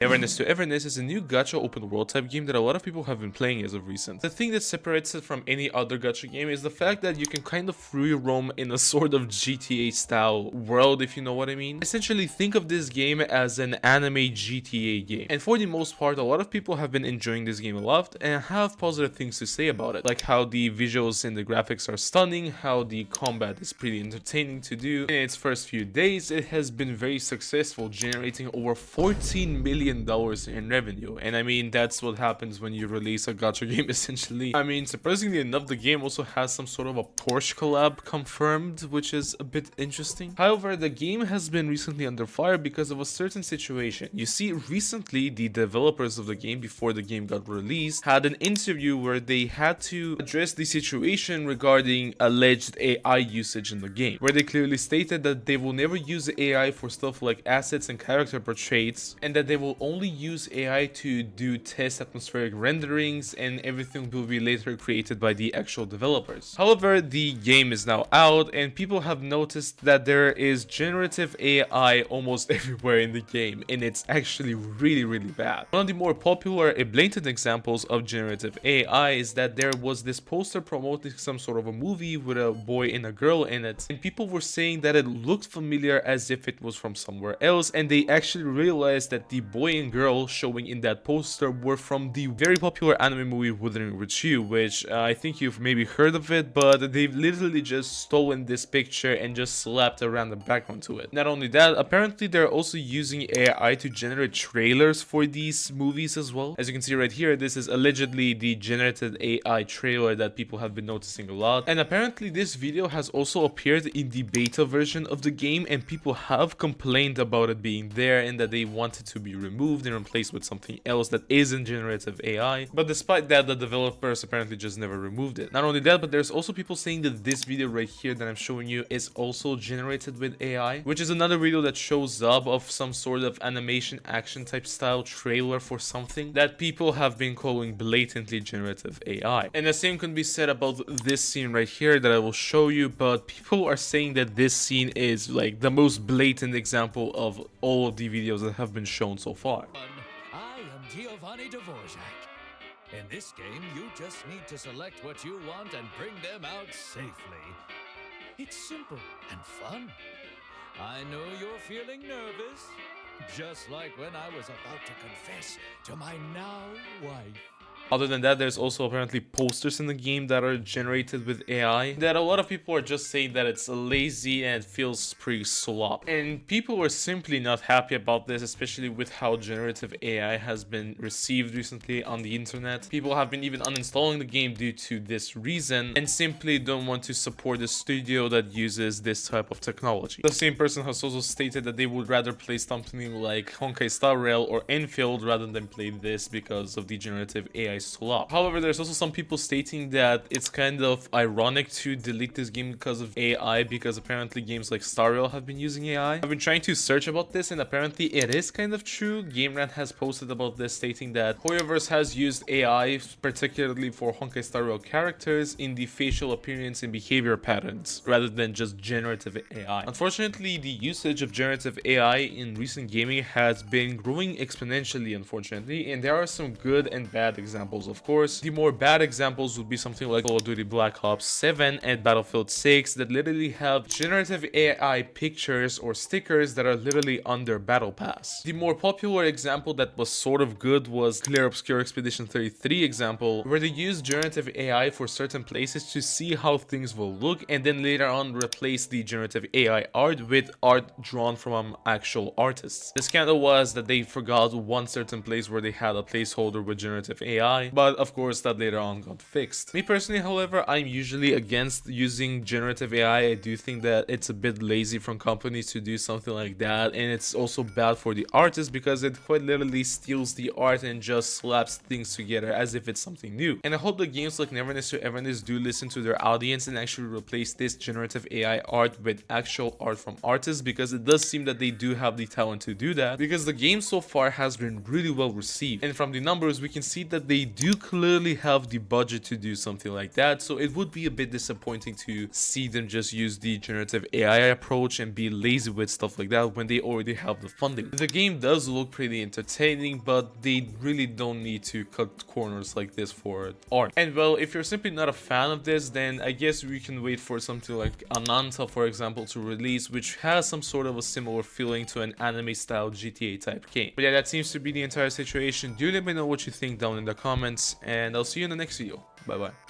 Neverness to Everness is a new gacha open world type game that a lot of people have been playing as of recent. The thing that separates it from any other gacha game is the fact that you can kind of free roam in a sort of GTA style world, if you know what I mean. Essentially, think of this game as an anime GTA game. And for the most part, a lot of people have been enjoying this game a lot and have positive things to say about it. Like how the visuals and the graphics are stunning, how the combat is pretty entertaining to do. In its first few days, it has been very successful, generating over $14 million in revenue. And I mean, that's what happens when you release a gacha game essentially. I mean, surprisingly enough, the game also has some sort of a Porsche collab confirmed, which is a bit interesting. However, the game has been recently under fire because of a certain situation. You see, recently the developers of the game, before the game got released, had an interview where they had to address the situation regarding alleged AI usage in the game, where they clearly stated that they will never use AI for stuff like assets and character portraits, and that they will only use AI to do test atmospheric renderings, and everything will be later created by the actual developers. However, the game is now out and people have noticed that there is generative AI almost everywhere in the game, and it's actually really bad. One of the more popular and blatant examples of generative AI is that there was this poster promoting some sort of a movie with a boy and a girl in it, and people were saying that it looked familiar as if it was from somewhere else, and they actually realized that the boy and girl showing in that poster were from the very popular anime movie Wuthering With You, which I think you've maybe heard of it, but they've literally just stolen this picture and just slapped a random background to it. Not only that, apparently they're also using AI to generate trailers for these movies as well. As you can see right here, this is allegedly the generated AI trailer that people have been noticing a lot, and apparently this video has also appeared in the beta version of the game, and people have complained about it being there and that they want it to be removed and replaced with something else that isn't generative AI. But despite that, the developers apparently just never removed it. Not only that, but there's also people saying that this video right here that I'm showing you is also generated with AI, which is another video that shows up of some sort of animation action type style trailer for something that people have been calling blatantly generative AI. And the same can be said about this scene right here that I will show you, but people are saying that this scene is like the most blatant example of all of the videos that have been shown so far. I am Giovanni Dvorak. In this game, you just need to select what you want and bring them out safely. It's simple and fun. I know you're feeling nervous, just like when I was about to confess to my now wife. Other than that, there's also apparently posters in the game that are generated with AI that a lot of people are just saying that it's lazy and it feels pretty slop. And people are simply not happy about this, especially with how generative AI has been received recently on the internet. People have been even uninstalling the game due to this reason and simply don't want to support a studio that uses this type of technology. The same person has also stated that they would rather play something like Honkai Star Rail or Enfield rather than play this because of the generative AI slop. However, there's also some people stating that it's kind of ironic to delete this game because of AI, because apparently games like Star Rail have been using AI. I've been trying to search about this and apparently it is kind of true. GameRant has posted about this, stating that Hoyoverse has used AI, particularly for Honkai Star Rail characters, in the facial appearance and behavior patterns rather than just generative AI. Unfortunately, the usage of generative AI in recent gaming has been growing exponentially, unfortunately, and there are some good and bad examples. Of course, the more bad examples would be something like Call of Duty Black Ops 7 and Battlefield 6 that literally have generative AI pictures or stickers that are literally under Battle Pass. The more popular example that was sort of good was Clear Obscure Expedition 33 example, where they used generative AI for certain places to see how things will look, and then later on replace the generative AI art with art drawn from actual artists. The scandal was that they forgot one certain place where they had a placeholder with generative AI, but of course that later on got fixed. Me personally, however, I'm usually against using generative AI. I do think that it's a bit lazy from companies to do something like that, and it's also bad for the artist because it quite literally steals the art and just slaps things together as if it's something new. And I hope that games like Neverness to Everness do listen to their audience and actually replace this generative AI art with actual art from artists, because it does seem that they do have the talent to do that, because the game so far has been really well received, and from the numbers we can see that they they do clearly have the budget to do something like that, so it would be a bit disappointing to see them just use the generative AI approach and be lazy with stuff like that when they already have the funding. The game does look pretty entertaining, but they really don't need to cut corners like this for art. And well, if you're simply not a fan of this, then I guess we can wait for something like Ananta, for example, to release, which has some sort of a similar feeling to an anime style GTA type game. But yeah, that seems to be the entire situation. Do let me know what you think down in the comments, and I'll see you in the next video. Bye bye.